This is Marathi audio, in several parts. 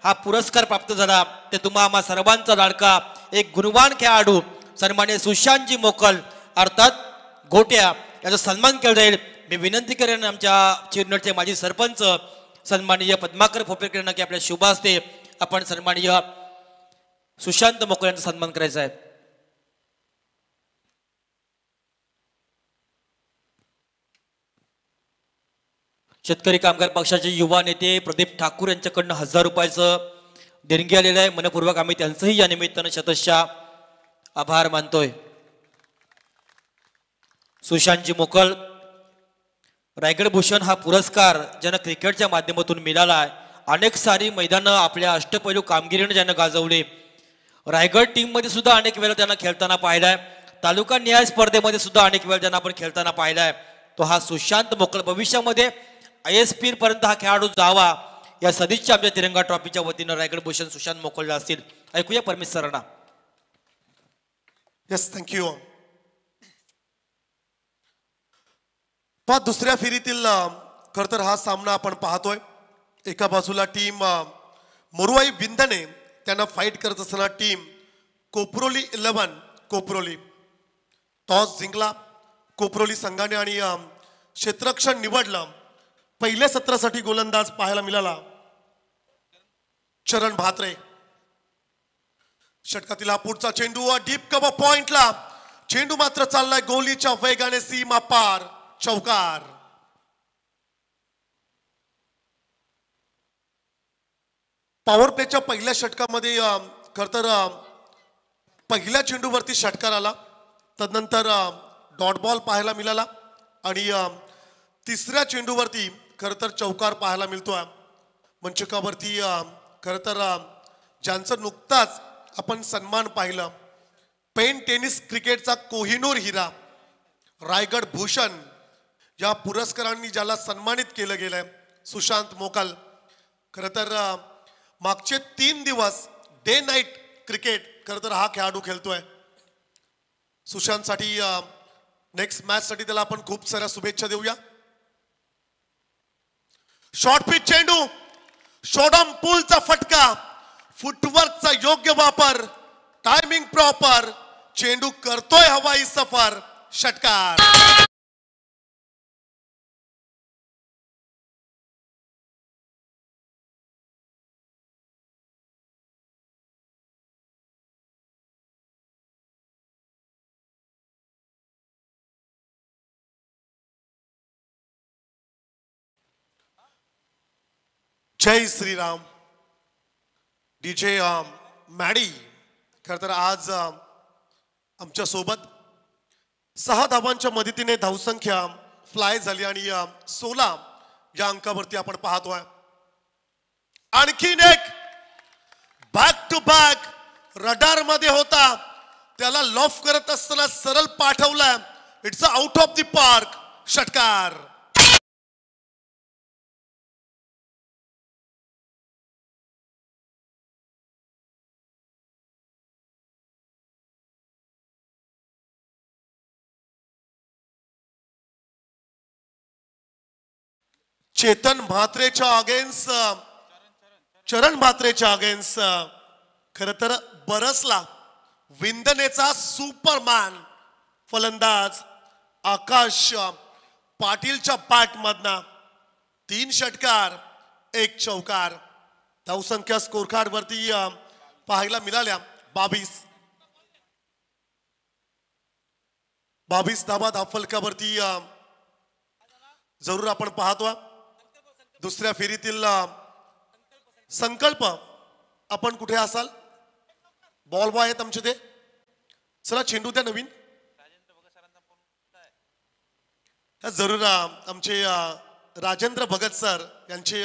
हा पुरस्कार प्राप्त झाला ते तुम्हा आम्हा सर्वांचा लाडका एक गुणवान खेळाडू सन्मान्य सुशांतजी मोकल अर्थात गोट्या याचा सन्मान केला जाईल। मी विनंती करेन आमच्या चिरनटचे माजी सरपंच सन्माननीय पद्माकर फोपेकर यांना की आपल्या शुभ हस्ते आपण सन्माननीय सुशांत मोकल यांचा सन्मान करायचा आहे। शेतकरी कामगार पक्षाचे युवा नेते प्रदीप ठाकूर यांच्याकडनं 1000 रुपयाचं देणगी आलेलं आहे। मनपूर्वक आम्ही त्यांचंही या निमित्तानं शतशः आभार मानतोय। सुशांतजी मोकल रायगड भूषण हा पुरस्कार ज्यांना क्रिकेटच्या माध्यमातून मिळाला आहे। अनेक सारी मैदानं आपल्या अष्टपैलू कामगिरीने ज्यांना गाजवले, रायगड टीम मध्ये सुद्धा अनेक वेळा त्यांना खेळताना पाहिलाय, तालुका निहाय स्पर्धेमध्ये सुद्धा अनेक वेळा त्यांना आपण खेळताना पाहिलाय। तो हा सुशांत मोकल भविष्यामध्ये ISP पर्यंत हा खेळाडू जावा या सदिच्छा आमच्या तिरंगा ट्रॉफीच्या वतीनं रायगड भूषण सुशांत मोकलला असतील। ऐकूया परमेश सरांना। Yes, thank you. पहा, दुसऱ्या फेरीतील खरं तर हा सामना आपण पाहतोय। एका बाजूला टीम मोरवाई विंधने त्यांना फाईट करत असताना टीम कोपरोली 11 कोपरोली टॉस जिंकला कोपरोली संघाने आणि क्षेत्ररक्षण निवडलं। पहिल्या सत्रासाठी गोलंदाज पाहायला मिळाला चरण भात्रे। षटकातील हा पुढचा चेंडू डीप कव्हर पॉइंटला, चेंडू मात्र चाललाय गोलीच्या वेगाने सीमा पार, चौकार। पॉवर प्लेच्या पहिल्या षटकामध्ये खर तर पहिल्या चेंडूवरती षटकार आला, तदनंतर डॉट बॉल पाहायला मिळाला आणि तिसऱ्या चेंडूवरती खर तर चौकार पाहायला मिळतोय। मंचकावरती खर तर ज्यांचं नुकताच आपण सन्मान पाहिलं, पेन टेनिस क्रिकेटचा कोहिनूर हिरा रायगड भूषण या पुरस्कारांनी ज्याला सन्मानित केलं गेलंय सुशांत मोकल। खरं तर मागचे 3 दिवस डे नाईट क्रिकेट खरं तर हा खेळाडू खेळतोय। सुशांतसाठी नेक्स्ट मॅच साठी त्याला आपण खूप साऱ्या शुभेच्छा देऊया। शॉर्ट पिच चेंडू, शॉर्टम पूलचा फटका, फुटवर्कचा योग्य वापर, टायमिंग प्रॉपर, चेंडू करतोय हवाई सफर, षटकार। जय श्रीराम। डीजे मॅडी खर तर आज आमच्या सोबत 6 धावांच्या मदतीने धावसंख्या फ्लाय झाली आणि 16 या अंकावरती आपण पाहतोय। आणखीन एक बॅक टू बॅक रडार मध्ये होता, त्याला लॉफ करत असताना सरळ पाठवला, it's out of the park, षटकार। चेतन म्हात्रेच्या अगेन्स्ट चरण म्हात्रेच्या अगेन्स्ट खर तर बरसला विंदनेचा सुपरमॅन फलंदाज आकाश पाटीलच्या बॅट मधना 3 षटकार 1 चौकार। धावसंख्या स्कोर कार्ड वरती पाहायला मिळाल्या 22 धावा धावफलकावरती जरूर आपण पाहतो। दुसऱ्या फेरीतील संकल्प आपण कुठे असाल? बॉल बॉय आहेत आमचे ते, चला चेंडू द्या नवीन। जरूर आमचे राजेंद्र भगत सर यांचे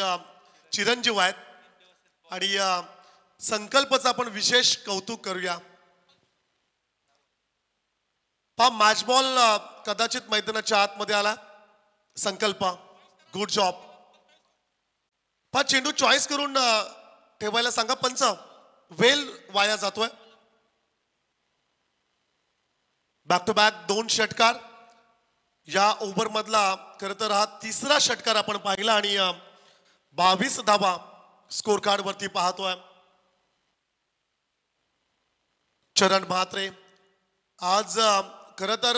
चिरंजीव आहेत आणि संकल्पचं आपण विशेष कौतुक करूया। मॅच बॉल कदाचित मैदानाच्या आतमध्ये आला। संकल्प गुड जॉब। चेंडू चॉईस करून ठेवायला सांगा पंच, वेल वाया जातोय। बॅक टू बॅक 2 षटकार या ओव्हर मधला खरं तर हा 3रा षटकार आपण पाहिला आणि 22 धावा स्कोर कार्ड वरती पाहतोय चरण म्हात्रे आज खर तर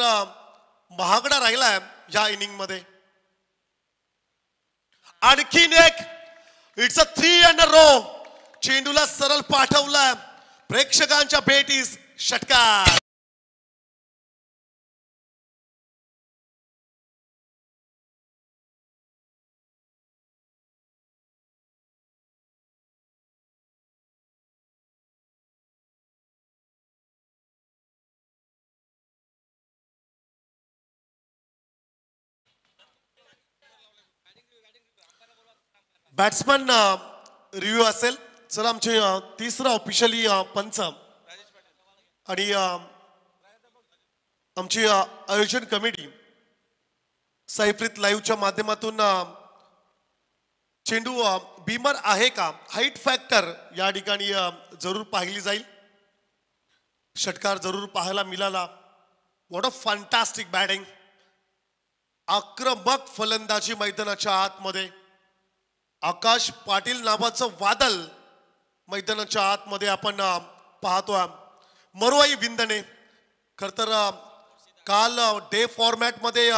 महागडा राहिलाय या इनिंग मध्ये आणखीन एक it's a 3 in a row चेंडूला सरळ पाठवलाय प्रेक्षकांच्या भेटीस षटकार बॅट्समन रिव्ह्यू असेल चला आमचे तिसरा ऑफिशियली पंच आणि आमची आयोजन कमिटी सैफ्रीत लाईव्हच्या माध्यमातून चेंडू बीमर आहे का हाईट फॅक्टर या ठिकाणी जरूर पाहिली जाईल षटकार जरूर पाहायला मिळाला व्हॉट अ फॅन्टास्टिक बॅटिंग आक्रमक फलंदाजी मैदानाच्या आतमध्ये आकाश पाटील नावाचं वादळ मैदानाच्या आतमध्ये आपण पाहतोय मरुआई विंदने खर तर काल डे फॉर्मॅट मध्ये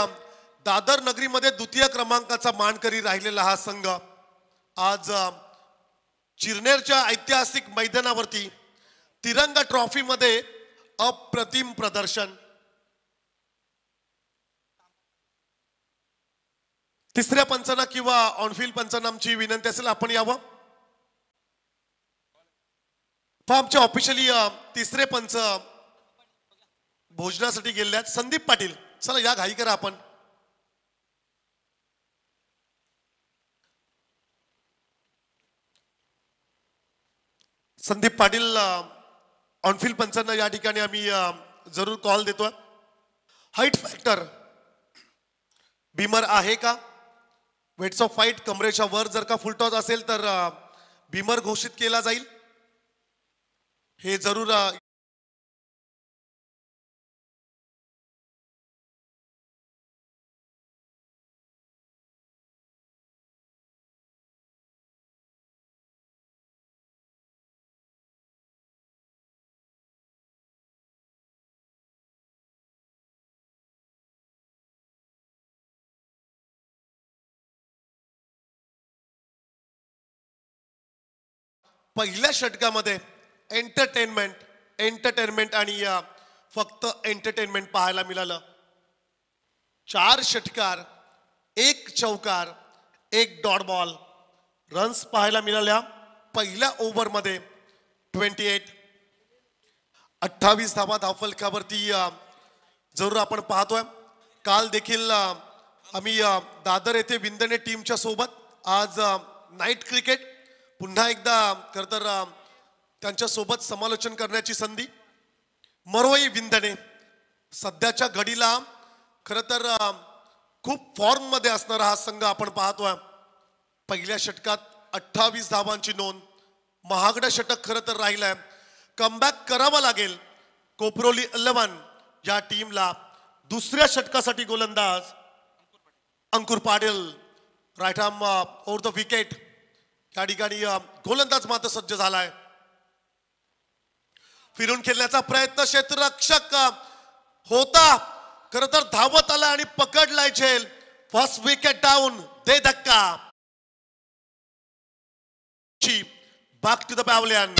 दादर नगरीमध्ये द्वितीय क्रमांकाचा मानकरी राहिलेला हा संघ आज चिरनेरच्या ऐतिहासिक मैदानावरती तिरंगा ट्रॉफी मध्ये अप्रतिम प्रदर्शन तिसऱ्या पंचांना किंवा ऑनफिल्ड पंचांना आमची विनंती असेल आपण यावं आमच्या ऑफिशियली तिसरे पंच भोजनासाठी गेले आहेत संदीप पाटील चला या घाई करा आपण संदीप पाटील ऑनफिल्ड पंचांना या ठिकाणी आम्ही जरूर कॉल देतोय हाईट फॅक्टर बीमर आहे का वेट्स ऑफ फाईट कमरेच्या वर जर का फुलटॉस असेल तर बीमर घोषित केला जाईल हे जरूर पहिल्या षटकामध्ये एंटरटेनमेंट आणि फक्त एंटरटेनमेंट पाहायला मिळालं 4 षटकार 1 चौकार 1 डॉट बॉल रन्स पाहायला मिळाल्या पहिल्या ओव्हरमध्ये 28 धावा धावफलकावरती जरूर आपण पाहतोय काल देखील आम्ही दादर येथे विंदणे टीमच्या सोबत आज नाईट क्रिकेट पुन्हा एकदा खर तर त्यांच्या सोबत समालोचन करण्याची संधी मरोई विंदणे सध्याच्या घडीला खर तर खूप फॉर्म मध्ये असणारा हा संघ आपण पाहतोय पहिल्या षटकात 28 धावांची नोंद महागडं षटक खर तर राहिलंय कमबॅक करावा लागेल कोपरोली 11 या टीमला दुसऱ्या षटकासाठी गोलंदाज Ankur Patil right arm over the wicket या ठिकाणी गोलंदाज मात्र सज्ज झालाय फिरून खेळण्याचा प्रयत्न क्षेत्ररक्षक होता खर तर धावत आला आणि पकडलाय झेल फर्स्ट विकेट डाऊन दे धक्का back to the pavilion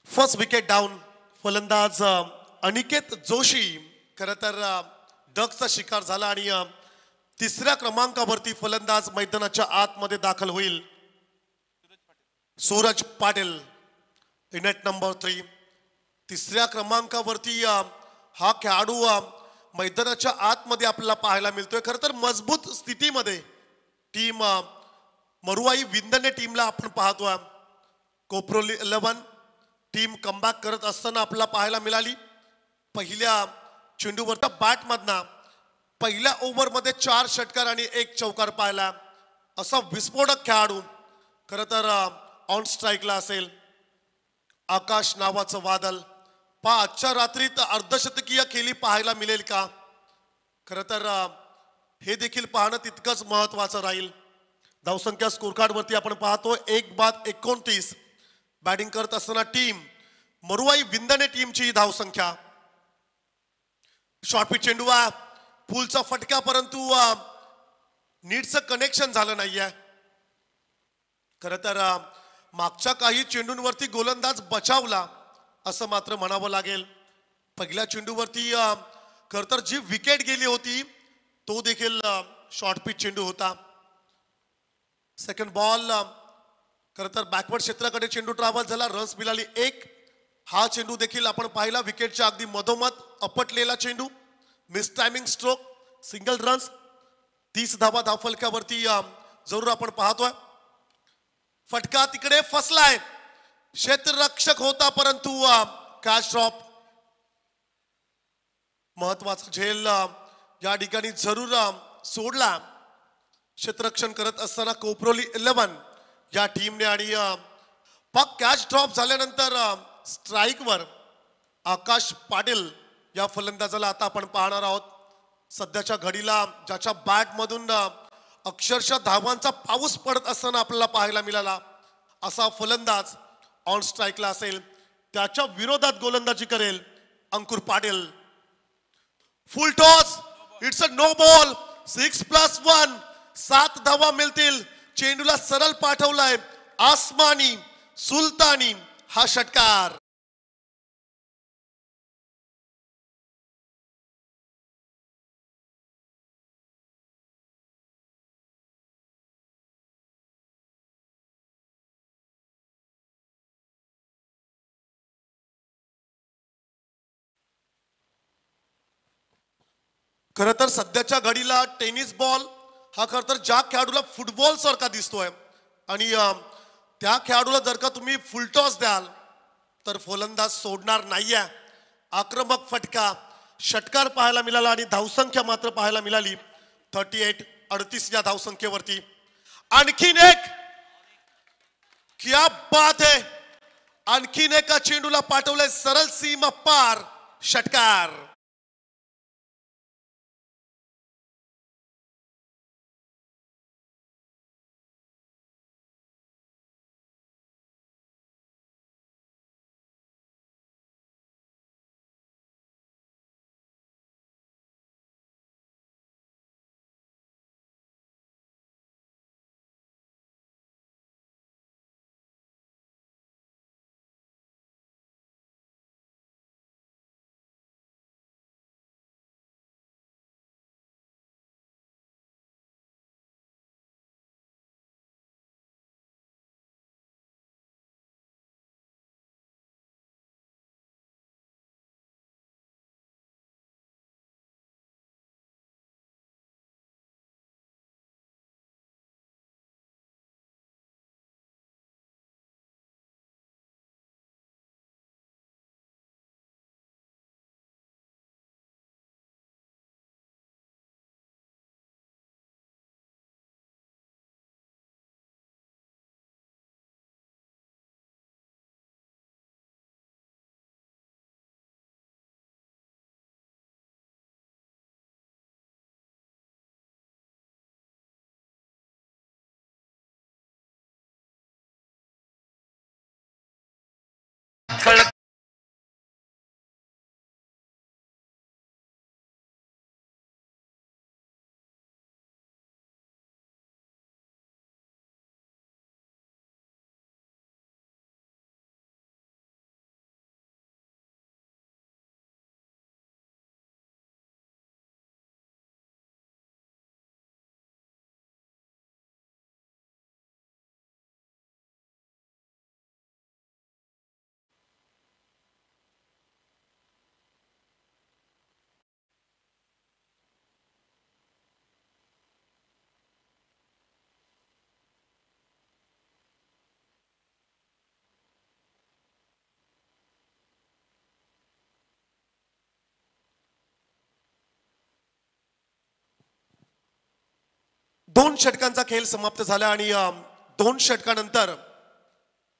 first wicket down फलंदाज अनिकेत जोशी खर तर डगचा शिकार झाला आणि तिसऱ्या क्रमांकावरती फलंदाज मैदानाच्या आतमध्ये दाखल होईल सूरज पाटील नेट नंबर 3 तिसऱ्या क्रमांकावरती हा खेळाडू मैदानाच्या आतमध्ये आपल्याला पाहायला मिळतोय खर तर मजबूत स्थितीमध्ये टीम मरुआई विंदणे टीमला आपण पाहतोय कोपरोली 11 टीम कमबॅक करत असताना आपल्याला पाहायला मिळाली पहिल्या चेंडूवरच्या बॅट मधना पहिल्या ओव्हरमध्ये 4 षटकार आणि 1 चौकार पाहिला. असा विस्फोटक खेळाडू खरं तर ऑन स्ट्राईकला असेल. आकाश नावाचं वादळ पहा आजच्या रात्रीत अर्धशतकीय खेळी पाहायला मिळेल का. खरं तर हे देखील पाहणं तितकंच महत्वाचं राहील. धावसंख्या स्कोर कार्ड वरती आपण पाहतो 1 बाद 29. बॅटिंग करत असताना टीम मरुवाई विंदणे टीमची धावसंख्या. शॉर्ट पिच चेंडू पुलचा फटका परंतु नीटचं कनेक्शन झालं नाहीये. खरं तर मागच्या काही चेंडूंवरती गोलंदाज बचावला असं मात्र म्हणावं लागेल. पहिल्या चेंडूवरती खरं तर जी विकेट गेली होती तो देखील शॉर्ट पिच चेंडू होता. सेकंड बॉल खरं तर बॅकवर्ड क्षेत्राकडे चेंडू ट्रॅव्हल झाला. रन्स मिळाली 1. हा चेंडू देखील आपण पाहिला विकेटच्या अगदी मधोमध अपटलेला चेंडू. Miss timing stroke single runs. 30 धावा धावफलकावरती जरूर आपण पाहतोय. फटका तिकडे फसलाय. क्षेत्ररक्षक होता परंतु कॅच ड्रॉप. महत्वाचा झेल या ठिकाणी जरूर सोडला. क्षेत्ररक्षण करत असताना कोपरोली 11 या टीमने आणि पक कॅच ड्रॉप झाल्यानंतर स्ट्राईकवर आकाश पाटील या फलंदाजाला आता आपण पाहणार आहोत. सध्याच्या घडीला ज्याच्या बॅटमधून अक्षरशः धावांचा पाऊस पडत असताना आपल्याला पाहायला मिळाला असा फलंदाज ऑन स्ट्राईकला असेल. त्याच्या विरोधात गोलंदाजी करेल Ankur Patil. Full toss. It's a no ball. 6+1. 7 धावा मिळतील. चेंडूला सरळ पाठवलाय आसमानी सुलतानी हा षटकार. खरं तर सध्याच्या घडीला टेनिस बॉल हा खरं तर ज्या खेळाडूला फुटबॉल सारखा दिसतोय आणि त्या खेळाडूला जर का तुम्ही फुलटॉस द्याल तर फलंदाज सोडणार नाहीये. आक्रमक फटका षटकार पाहायला मिळाला आणि धावसंख्या मात्र पाहायला मिळाली 38 या धावसंख्येवरती. आणखीन एक. क्या बात है. आणखीन एका चेंडूला पाठवलंय सरळ सीमा पार षटकार. 2 षटकांचा खेळ समाप्त झाला आणि 2 षटकानंतर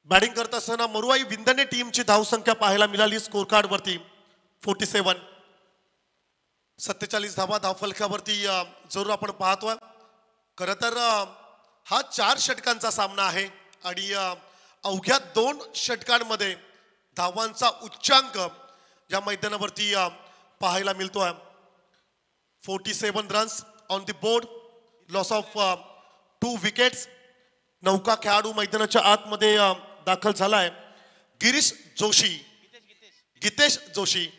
बॅटिंग करत असताना मरुवाई विंदने टीमची धावसंख्या पाहायला मिळाली स्कोर कार्ड वरती 47. 47 धावा धावफलकावरती जरूर आपण पाहतोय. खरं तर हा 4 षटकांचा सामना आहे आणि अवघ्या 2 षटकांमध्ये धावांचा उच्चांक या मैदानावरती पाहायला मिळतोय. 47 runs on the board, loss of 2 wickets. नौका खेळाडू मैदानाच्या आतमध्ये दाखल झालाय. गिरीश जोशी, गितेश जोशी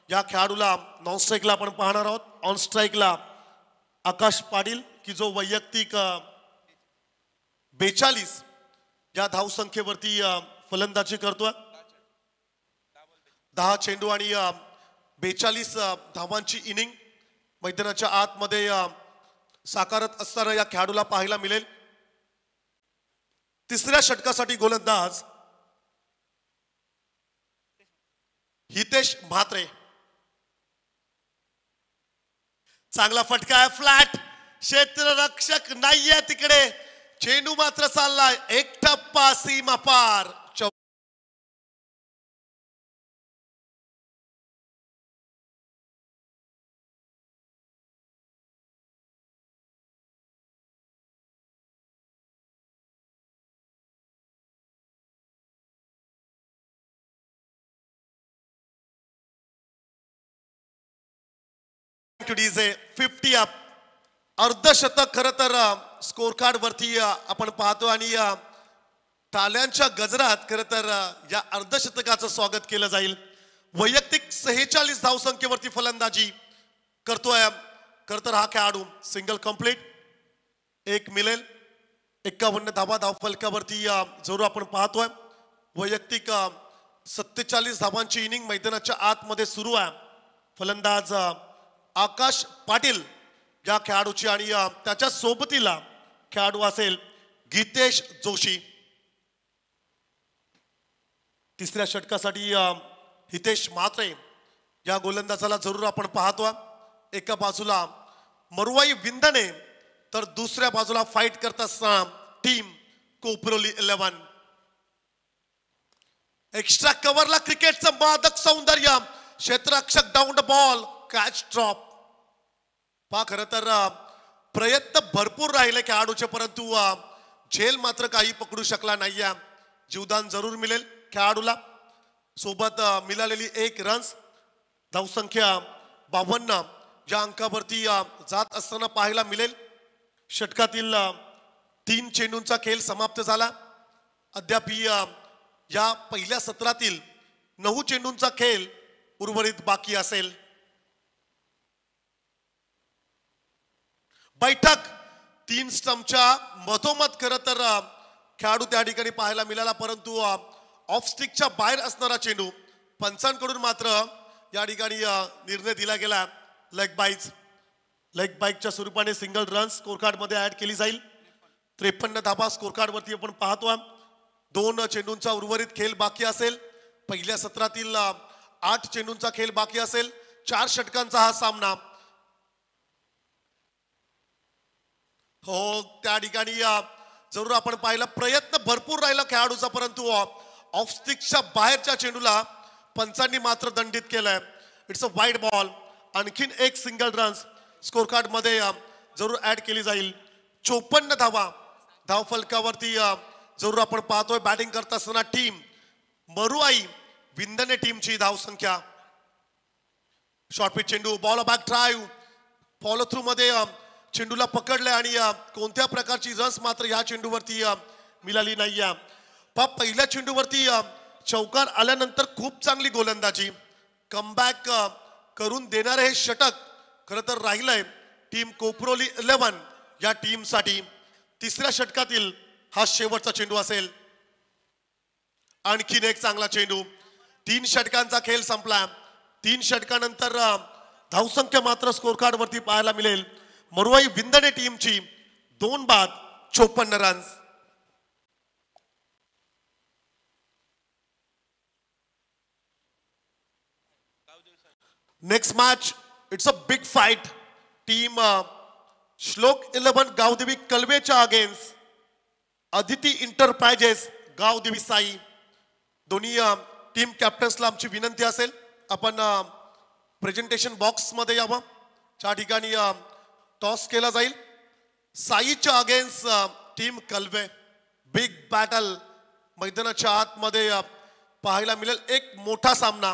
या खेळाडूला नॉन स्ट्राईकला आपण पाहणार आहोत. ऑन स्ट्राईकला आकाश पाटील की जो वैयक्तिक 42 या धावसंख्येवरती फलंदाजी करतोय. 10 चेंडू आणि 42 धावांची इनिंग मैदानाच्या आतमध्ये साकारत असताना या खेळाडूला पाहायला मिळेल. तिसऱ्या षटकासाठी गोलंदाज हितेश म्हात्रे. चांगला फटका आहे, फ्लॅट. क्षेत्ररक्षक नाहीये तिकडे, चेंडू मात्र चाललाय एक टप्पा सीमा पार. डीजे 50 अप, अर्धशतक खरं तर स्कोर कार्ड वरती आपण पाहतो आणि टाळ्यांच्या गजरात खरं तर या अर्धशतकाचं स्वागत केलं जाईल. वैयक्तिक 46 धावसंख्येवरती फलंदाजी करतोय. खरं तर हा खेळाडू सिंगल कंप्लीट, 1 मिळेल. 51 धावा धावफलकावरती जरूर आपण पाहतोय. वैयक्तिक 47 धावांची इनिंग मैदानाच्या आतमध्ये सुरू आहे. फलंदाज आकाश पाटील या खेळाडूची आणि त्याच्या सोबतीला खेळाडू असेल गितेश जोशी. तिसऱ्या षटकासाठी हितेश म्हात्रे या गोलंदाजाला जरूर आपण पाहतो. एका बाजूला मरुवाई विंदने तर दुसऱ्या बाजूला फाईट करत असताना टीम कोपरोली 11. एक्स्ट्रा कव्हरला क्रिकेटचं मादक सौंदर्य. क्षेत्ररक्षक down the ball, catch drop. पहा खरं तर प्रयत्न भरपूर राहिले खेळाडूचे, परंतु झेल मात्र काही पकडू शकला नाहीये. जीवदान जरूर मिळेल खेळाडूला. सोबत मिळालेली 1 रन्स, धावसंख्या 52 या अंकावरती जात असताना पाहायला मिळेल. षटकातील 3 चेंडूंचा खेळ समाप्त झाला. अद्याप या पहिल्या सत्रातील 9 चेंडूंचा खेळ उर्वरित बाकी असेल. बैठक 3 स्टंपच्या मधोमध खरं तर खेळाडू त्या ठिकाणी पाहायला मिळाला, परंतु ऑफ स्टिकच्या बाहेर असणारा चेंडू पंचांकडून मात्र या ठिकाणी निर्णय दिला गेला. लेग बाईकच्या स्वरूपाने सिंगल रन स्कोर कार्ड मध्ये ऍड केली जाईल. 53 धाबा स्कोर कार्ड वरती आपण पाहतो. 2 चेंडूंचा उर्वरित खेळ बाकी असेल. पहिल्या सत्रातील 8 चेंडूंचा खेळ बाकी असेल. 4 षटकांचा हा सामना. हो, त्या ठिकाणी जरूर आपण पाहिलं प्रयत्न भरपूर राहिला खेळाडूचा, परंतु ऑफ स्टिकच्या बाहेरच्या चेंडूला पंचांनी मात्र दंडित केलंय. It's a wide ball. आणखीन 1 सिंगल रन्स स्कोर कार्ड मध्ये जरूर ऍड केली जाईल. 54 धावा धावफलकावरती जरूर आपण पाहतोय. बॅटिंग करत असताना टीम मरुआई विंदने टीमची धावसंख्या. शॉर्टपिच चेंडू, ball back drive, follow through मध्ये चेंडूला पकडले आणि कोणत्या प्रकारची रन्स मात्र या चेंडूवरती मिळाली नाहीये. पहिल्या चेंडूवरती चौकार आल्यानंतर खूप चांगली गोलंदाजी, कमबॅक करून देणारे हे षटक खरं तर राहिलंय टीम कोपरोली 11 या टीमसाठी. तिसऱ्या षटकातील हा शेवटचा चेंडू असेल. आणखीन एक चांगला चेंडू. 3 षटकांचा खेळ संपला. 3 षटकानंतर धावसंख्या मात्र स्कोर कार्ड वरती पाहायला मिळेल मरुआई विंदने टीमची 2 बाद 54 runs. Next match, it's a big fight. Team श्लोक 11 गावदेवी कलवेच्या अगेन्स्ट अदिती इंटरप्राइजेस गावदेवी साई. दोन्ही टीम कॅप्टन्सला आमची विनंती असेल आपण प्रेझेंटेशन बॉक्स मध्ये यावं. त्या ठिकाणी टॉस केला जाईल. साईच्या अगेन्स्ट टीम कलवे. बिग बॅटल मैदानाच्या आतमध्ये पाहायला मिळेल. एक मोठा सामना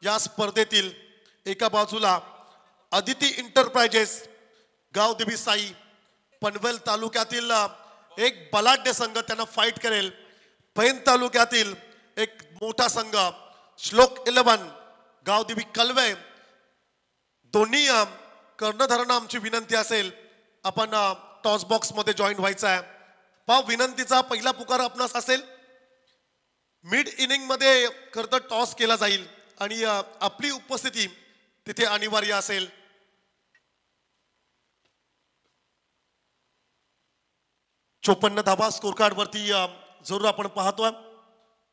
या स्पर्धेतील. एका बाजूला अदिती इंटरप्राइजेस गावदेवी साई पनवेल तालुक्यातील एक बलाढ्य संघ त्यांना फाईट करेल. पैन तालुक्यातील एक मोठा संघ श्लोक 11 गावदेवी कलवे. दोन्ही कर्णधारांना आमची विनंती असेल आपण टॉस बॉक्स मध्ये जॉईन व्हायचं आहे. पहा विनंतीचा पहिला पुकार आपणास असेल. मिड इनिंग मध्ये खरं तर टॉस केला जाईल आणि आपली उपस्थिती तिथे अनिवार्य असेल. चोपन्न धाबा स्कोर कार्ड वरती जरूर आपण पाहतोय.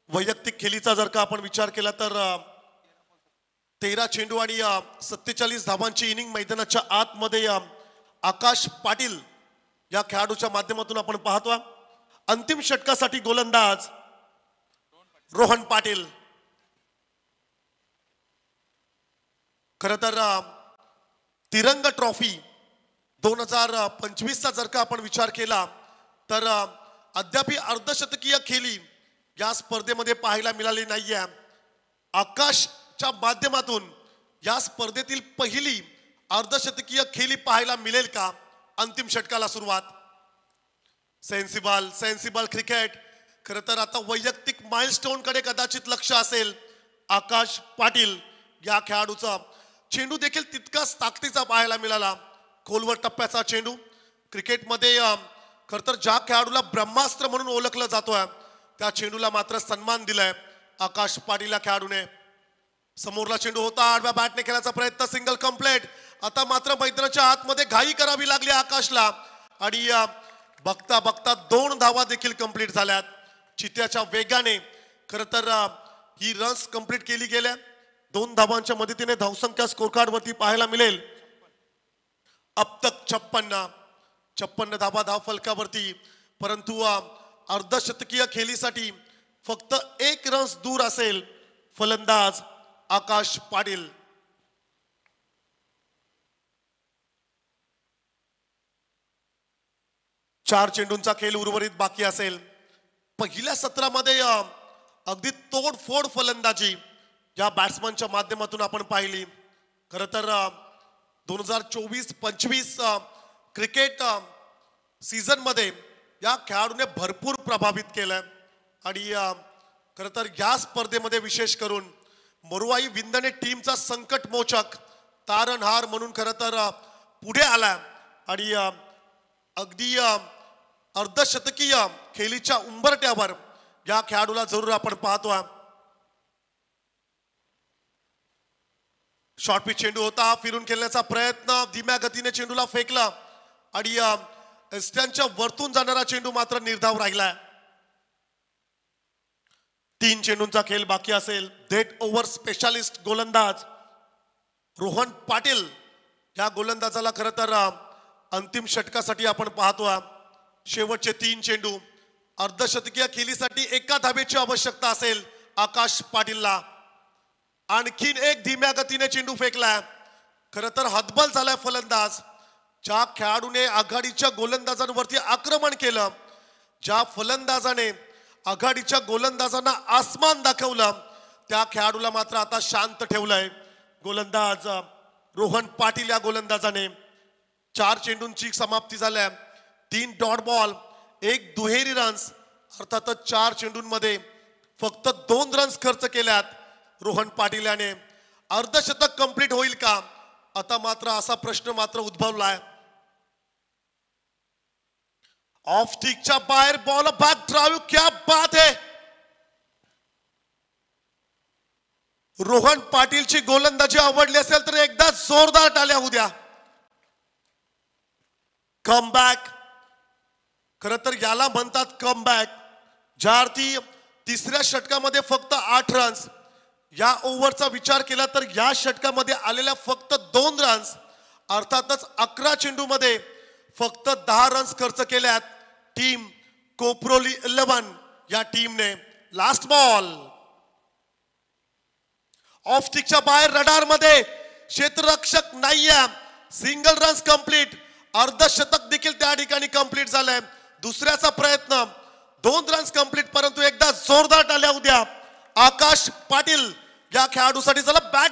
वैयक्तिक खेळीचा जर का आपण विचार केला तर 13 चेंडू आणि 47 धाबांची इनिंग मैदानाच्या आतमध्ये आकाश पाटील या खेळाडूच्या माध्यमातून आपण पाहतोय. अंतिम षटकासाठी गोलंदाज रोहन पाटील. खर तर तिरंग ट्रॉफी 2025 चा जर का आपण विचार केला तर अद्याप अर्धशतकीय खेळी या स्पर्धेमध्ये पाहायला मिळाली नाहीये. आकाशच्या माध्यमातून या स्पर्धेतील पहिली अर्धशतकीय खेळी पाहायला मिळेल का? अंतिम षटकाला सुरुवात. Sensible cricket. खरं तर आता वैयक्तिक माइलस्टोन कडे कदाचित लक्ष असेल आकाश पाटील या खेळाडूचा. चेंडू देखील तितकाच ताकदीचा पाहायला मिळाला. खोलवर टप्प्याचा चेंडू. क्रिकेटमध्ये खरं तर ज्या खेळाडूला ब्रह्मास्त्र म्हणून ओळखलं जातोय त्या चेंडूला मात्र सन्मान दिलाय आकाश पाटील या खेळाडूने. समोरला चेंडू होता. आडव्या बॅटने खेळण्याचा प्रयत्न. Single complete. आता मात्र मैदानाच्या आतमध्ये घाई करावी लागली आकाशला आणि बघता बघता 2 धावा देखील कंप्लीट झाल्यात. चित्याच्या वेगाने खरं तर ही रन्स कंप्लीट केली गेल्या. 2 धावांच्या मदतीने धावसंख्या स्कोर कार्ड वरती पाहायला मिळेल. अब तक 56 धावा धाव फलकावरती. परंतु अर्धशतकीय खेळीसाठी फक्त 1 रन्स दूर असेल फलंदाज आकाश पाटील. चार चेंडूंचा खेळ उर्वरित बाकी असेल. पहिल्या सत्रामध्ये अगदी तोडफोड फलंदाजी या बॅट्समनच्या माध्यमातून आपण पाहिली. खरं तर 2024-25 क्रिकेट सीझन मध्ये या खेळाडूने भरपूर प्रभावित केलंय आणि खरं तर या स्पर्धेमध्ये विशेष करून मरुवाई विंदणे टीमचा संकट मोचक तारणहार म्हणून खरं तर पुढे आलाय आणि अगदी अर्धशतकीय खेळीच्या उंबरट्यावर या खेळाडूला जरूर आपण पाहतोय. शॉर्ट पिच चेंडू होता. फिरून खेळण्याचा प्रयत्न. धीम्या गतीने चेंडूला फेकला आणि एस्ट्यांच्या वरतून जाणारा चेंडू मात्र निर्धाव राहिलाय. 3 चेंडूंचा खेळ बाकी असेल. डेट ओव्हर स्पेशालिस्ट गोलंदाज रोहन पाटील या गोलंदाजाला खरं तर अंतिम षटकासाठी आपण पाहतोय. शेवटचे 3 चेंडू. अर्धशतकीय खेळीसाठी 1 धावेची आवश्यकता असेल आकाश पाटीलला. आणखीन एक धीम्या गतीने चेंडू फेकलाय. खरं तर हतबल झालाय फलंदाज. ज्या खेळाडूने आघाडीच्या गोलंदाजांवरती आक्रमण केलं, ज्या फलंदाजाने आघाडीच्या गोलंदाजांना आसमान दाखवलं, त्या खेळाडूला मात्र आता शांत ठेवलंय गोलंदाज रोहन पाटील या गोलंदाजाने. 4 चेंडूंची समाप्ती झाल्या. 3 डॉट बॉल, 1 दुहेरी रन्स. अर्थातच 4 चेंडूंमध्ये फक्त 2 रन्स खर्च केल्यात रोहन पाटील याने. अर्धशतक कंप्लीट होईल का? आता मात्र असा प्रश्न मात्र उद्भवलाय. ऑफ स्टिकच्या बाहेर बॉल बॅक ड्राइव्ह. क्या बात है. रोहन पाटीलची गोलंदाजी आवडली असेल तर एकदा जोरदार टाळ्या होऊ द्या. कमबॅक. खरं तर याला म्हणतात कमबॅक. ज्या अर्थी 3ऱ्या षटकामध्ये फक्त 8 रन्स. या ओव्हरचा विचार केला तर या षटकामध्ये आलेल्या फक्त 2 रन्स अर्थातच 11 चेंडूमध्ये फक्त 10 रन्स खर्च केल्यात टीम कोप्रोली 11 या टीमने. लास्ट बॉल ऑफ स्टिकच्या बाहेर रडार मध्ये क्षेत्ररक्षक नाहीये. Single runs complete. अर्धशतक देखील त्या ठिकाणी कंप्लीट झालंय. दुसऱ्याचा प्रयत्न 2 रन्स कंप्लीट. परंतु एकदा जोरदार टाळ्या उद्या आकाश पाटील या खेळाडूसाठी. चला बॅट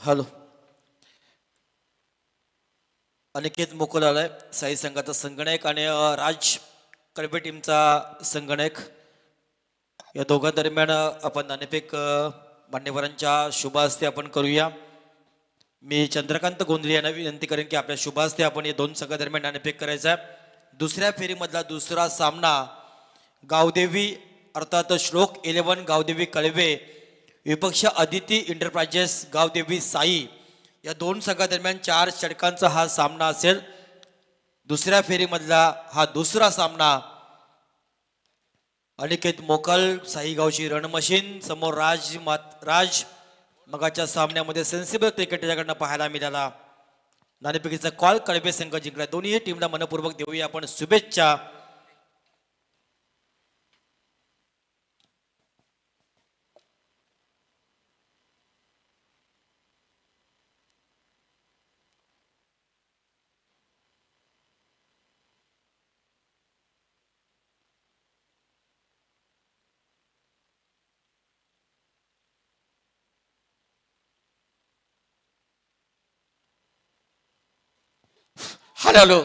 हॅलो. अनिकेत मोकल आलाय साई संघाचा संगणक आणि राज कळबे टीमचा संगणक. या दोघां दरम्यान आपण नाणेफेक मान्यवरांच्या शुभ हस्ते आपण करूया. मी चंद्रकांत गोंधळे यांना विनंती करेन की आपल्या शुभ हस्ते आपण या दोन संघादरम्यान नाणेफेक करायचा आहे. दुसऱ्या फेरीमधला दुसरा सामना गावदेवी अर्थात श्लोक 11 गावदेवी कळवे विपक्ष अदिती इंटरप्राइजेस गावदेवी साई या दोन संघादरम्यान 4 षटकांचा हा सामना असेल. दुसऱ्या फेरीमधला हा दुसरा सामना अनिकेत मोकल साईगावची रणमशीन समोर राज मगाच्या सामन्यामध्ये सेन्सिबल क्रिकेट त्याच्याकडनं पाहायला मिळाला. नाणेफेकीचा कॉल कळबे संघ जिंकला. दोन्ही टीमला मनपूर्वक देऊया आपण शुभेच्छा. हॅलो.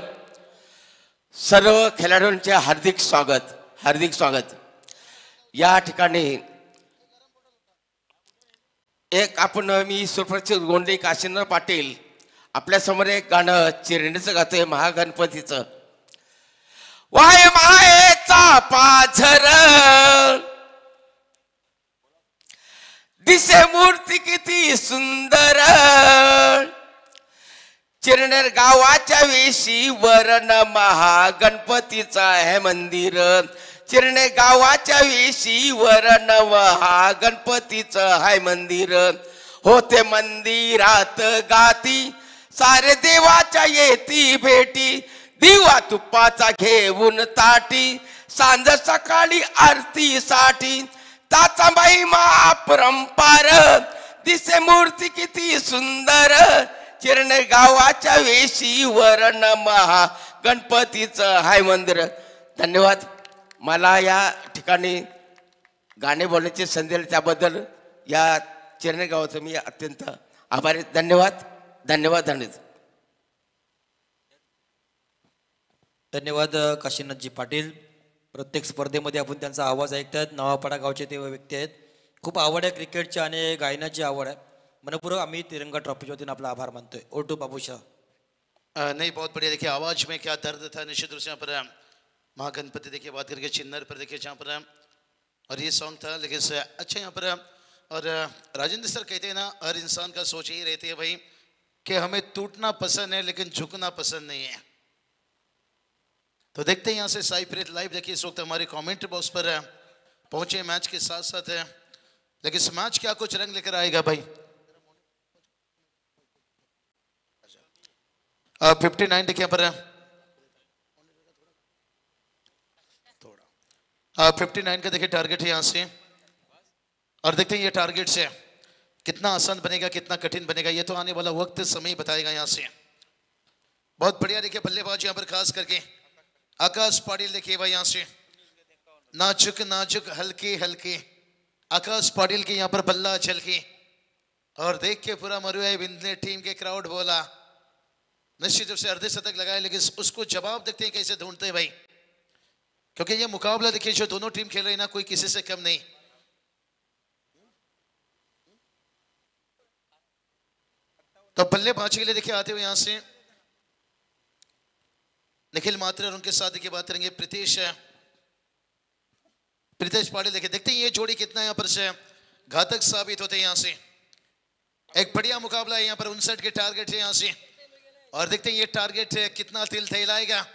सर्व खेळाडूंचे हार्दिक स्वागत. या ठिकाणी मी सुप्रसिद्ध गोंडे काशीनाथ पाटील आपल्या समोर एक गाणं चिरण्याचं गातोय महागणपतीचं. वाय मायेचा पाझर दिसे मूर्ती किती सुंदर चिरनेर गावाच्या वेशीवर महागणपतीचा आहे मंदिर. चिरणे गावाच्या वेशीवर महागणपतीचं आहे मंदिर. होते मंदिरात गाती सारे देवाच्या येती भेटी दिवा तुपाचा घेऊन ताटी सांज सकाळी आरतीसाठी ताचा महिमा अपरंपार दिसे मूर्ती किती सुंदर चिरणे गावाच्या वेशीवर महागणपतीचं हाय मंदिर. धन्यवाद. मला या ठिकाणी गाणे बोलण्याची संधी दिली त्याबद्दल या चिरणे गावाचं मी अत्यंत आभारी. धन्यवाद. धन्यवाद काशीनाथजी पाटील. प्रत्येक स्पर्धेमध्ये आपण त्यांचा आवाज ऐकतात. नवापाडा गावचे ते व्यक्ती आहेत. खूप आवड आहे क्रिकेटची आणि गायनाची आवड आहे. मनपूर्वक आम्ही तिरंगा ट्रॉफीच्या वतीने आपला आभार मानतोय. ओटू बाबूशाह. नहीं, बहुत बढ़िया. देखिए आवाज में क्या दर्द था. निश्चित रूप से यहाँ पर महागणपति देखिए बात करके चिन्नर पर देखिए जहाँ पर और ये सॉन्ग था लेकिन अच्छा यहाँ पर और राजेंद्र सर कहते हैं ना, हर इंसान का सोच यही रहती है भाई कि हमें टूटना पसंद है लेकिन झुकना पसंद नहीं है। तो देखते हैं यहाँ से साई प्रीत लाइव देखिए इस वक्त हमारे कमेंट बॉक्स पर पहुंचे मैच के साथ साथ है, लेकिन इस मैच क्या कुछ रंग लेकर आएगा भाई। 59 देखिए पर 59 का देखिए टारगेट है यहाँ से, और देखते हैं ये टारगेट से कितना आसान बनेगा कितना कठिन बनेगा, ये तो आने वाला वक्त समय बताएगा। यहाँ से बहुत बढ़िया देखिए बल्लेबाज यहाँ पर खास करके आकाश पाटिल देखिए भाई, यहाँ से नाजुक नाजुक हल्के हल्के आकाश पाटिल के यहाँ पर बल्ला झलके, और देख के पूरा मरुआ बिंदले टीम के क्राउड बोला निश्चित रूप से अर्धशतक लगाए, लेकिन उसको जवाब देखते हैं कैसे ढूंढते हैं भाई, क्योंकि ये मुकाबला देखिए जो दोनों टीम खेल रही है ना, कोई किसी से कम नहीं। तो बल्लेबाजी के लिए देखिए आते हुए यहां से निखिल मात्रे और उनके साथ देखिए बात करेंगे प्रीतेश पाटिल। देखिए देखते हैं ये जोड़ी कितना यहां पर से घातक साबित होते हैं। यहां से एक बढ़िया मुकाबला है, यहां पर 59 के टारगेट है यहां से, और देखते हैं ये टारगेट कितना तिल थैलाएगा।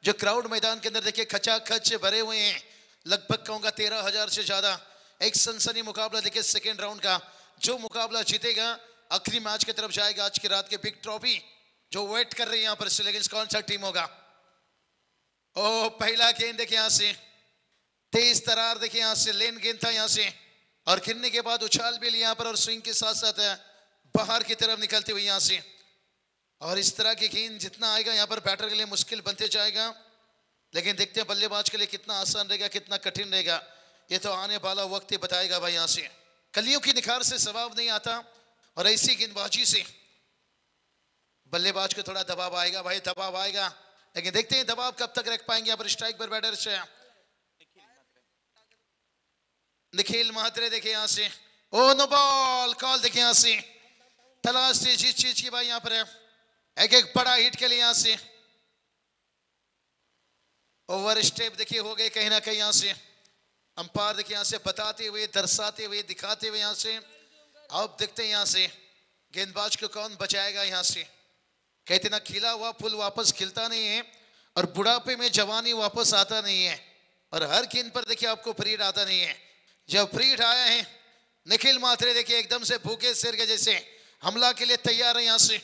जो क्राउड मैदान के अंदर देखिए खचाखच भरे हुए हैं, लगभग कहूंगा 13,000 से ज्यादा। एक सनसनी मुकाबला देखिए सेकेंड राउंड का, जो मुकाबला जीतेगा आखिरी मैच की तरफ जाएगा आज की रात के बिग ट्रॉफी जो वेट कर रही है यहाँ पर से। लेकिन कौन सा टीम होगा? ओ पहला गेंद देखिए यहाँ से तेज तरार देखिए यहाँ से लेन गेंद था यहाँ से, और गिरने के बाद उछाल भी लिया यहाँ पर, और स्विंग के साथ साथ बाहर की तरफ निकलते हुए यहाँ से। और इस तरह की गेंद जितना आएगा यहाँ पर बैटर के लिए मुश्किल बनते जाएगा, लेकिन देखते हैं बल्लेबाज के लिए कितना आसान रहेगा कितना कठिन रहेगा, ये तो आने वाला वक्त ही बताएगा भाई। यहाँ से कलियों की निखार से स्वभाव नहीं आता, और ऐसी गेंदबाजी से बल्लेबाज को थोड़ा दबाव आएगा भाई, दबाव आएगा, लेकिन देखते हैं दबाव कब तक रख पाएंगे। यहाँ पर स्ट्राइक पर बैटर से निखिल महात्रे देखिए यहाँ से, ओ नो बॉल कॉल देखिए यहाँ से, तलाश से जिस चीज की भाई यहाँ पर एक एक बड़ा हिट के लिए यहाँ से ओवर स्टेप देखिए हो गए कहीं ना कहीं। यहाँ से अंपायर देखिए यहाँ से बताते हुए दर्शाते हुए दिखाते हुए यहाँ से। अब देखते हैं यहाँ से गेंदबाज को कौन बचाएगा। यहाँ से कहते ना खिला हुआ फूल वापस खिलता नहीं है, और बुढ़ापे में जवानी वापस आता नहीं है, और हर गेंद पर देखिए आपको फ्रीड आता नहीं है। जब फ्रीड आया है निखिल माथुरे देखिए एकदम से भूखे शेर के जैसे हमला के लिए तैयार है। यहाँ से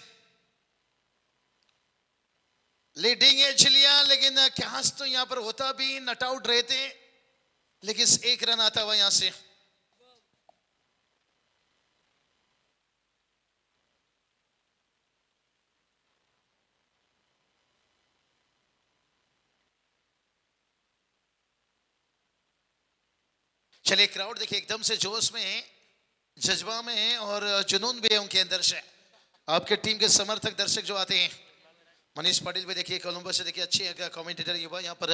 लीडिंग एज लिया, लेकिन कैच तो यहाँ पर होता भी, नट आउट रहते, लेकिन एक रन आता हुआ यहाँ से। चलिए क्राउड देखिए एकदम से जोश में है, जज्बा में है, और जुनून भी है उनके अंदर से। आपके टीम के समर्थक दर्शक जो आते हैं, मनीष पाटिल भी देखिए कोलंबो से देखिए अच्छे कमेंटेटर युवा यहाँ पर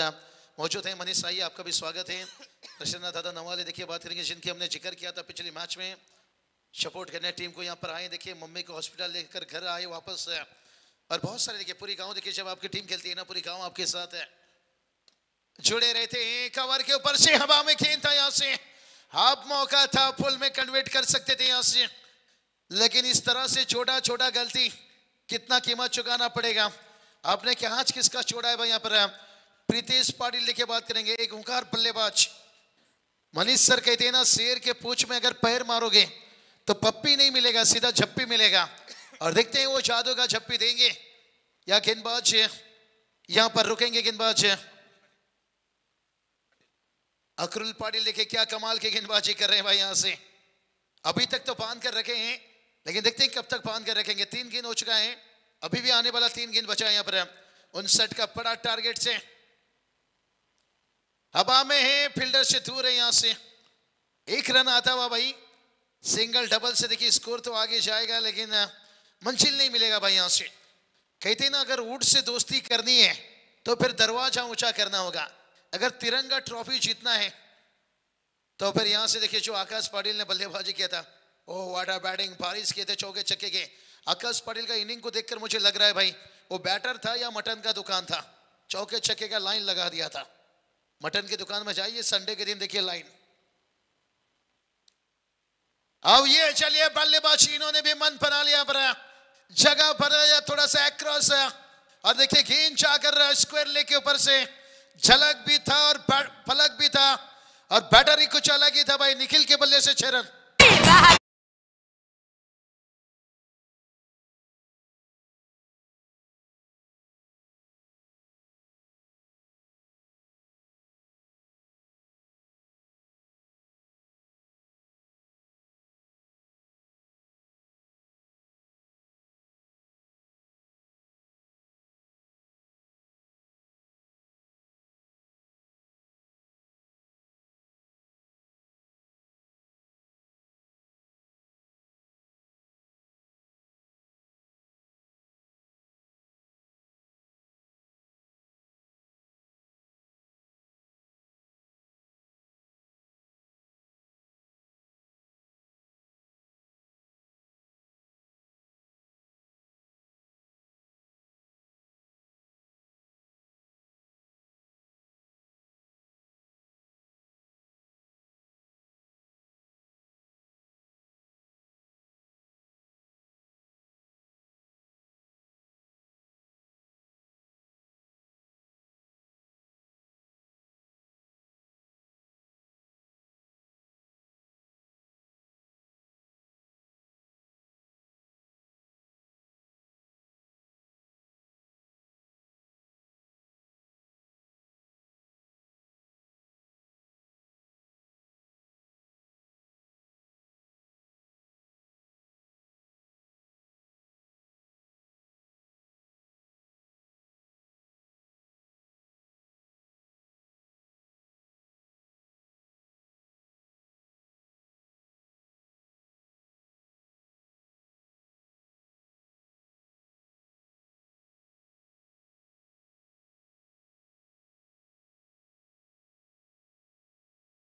मौजूद हैं। मनीष साई आपका भी स्वागत है। प्रसन्ना दादा नवाले देखिए बात करेंगे, जिनकी हमने जिक्र किया था पिछले मैच में, सपोर्ट करने टीम को यहाँ पर आए। देखिए मम्मी को हॉस्पिटल लेकर घर आए वापस, और बहुत सारे देखिए पूरी गाँव देखिए जब आपकी टीम खेलती है ना, पूरी गाँव आपके साथ है जुड़े रहते हैं। कवर के ऊपर से हवा में गेंद था यहाँ से, हाफ मौका था, फुल में कन्वर्ट कर सकते थे यहाँ से, लेकिन इस तरह से छोटा छोटा गलती कितना कीमत चुकाना पड़ेगा। आपने क्या आज किसका छोड़ा है भाई? यहाँ पर प्रीतेश पाटिल लेके बात करेंगे, एक हुंकार बल्लेबाज। मनीष सर कहते हैं ना, शेर के पूंछ में अगर पैर मारोगे तो पप्पी नहीं मिलेगा, सीधा झप्पी मिलेगा, और देखते हैं वो जादू का झप्पी देंगे या गेंदबाज यहां पर रुकेंगे। गेंदबाज अकरुल पाटिल देखिए क्या कमाल की गेंदबाजी कर रहे हैं भाई। यहां से अभी तक तो बांध कर रखे हैं, लेकिन देखते हैं कब तक बांध कर रखेंगे। 3 गेंद हो चुका है, अभी भी आने वाला 3 गेंद बचा है। यहाँ पर 59 का बड़ा टारगेट से हवा में है, फील्डर से दूर है। यहाँ से 1 रन आता हुआ भाई, सिंगल डबल से देखिए स्कोर तो आगे जाएगा, लेकिन मंजिल नहीं मिलेगा भाई। यहाँ से कहते हैं ना, अगर वुड से दोस्ती करनी है तो फिर दरवाजा ऊंचा करना होगा। अगर तिरंगा ट्रॉफी जीतना है तो फिर यहां से देखिए जो आकाश पाटिल ने बल्लेबाजी किया था, ओ व्हाट अ बैटिंग, बारिश किए थे चौके छक्के के। आकाश पाटिल का इनिंग को देखकर मुझे लग रहा है भाई वो बैटर था या मटन का दुकान था, चौके छक्के का लाइन लगा दिया था। मटन की दुकान में जाइए संडे के दिन देखिए लाइन। अब ये चलिए बल्लेबाजी इन्होंने भी मन बना लिया पर जगह पर थोड़ा सा एक्रॉस और देखिए गेंद जाकर स्क्वायर लेके ऊपर से झलक भी था और फलक भी था और बैटर ही कुछ अलग ही था भाई। निखिल के बल्ले से 6 रन।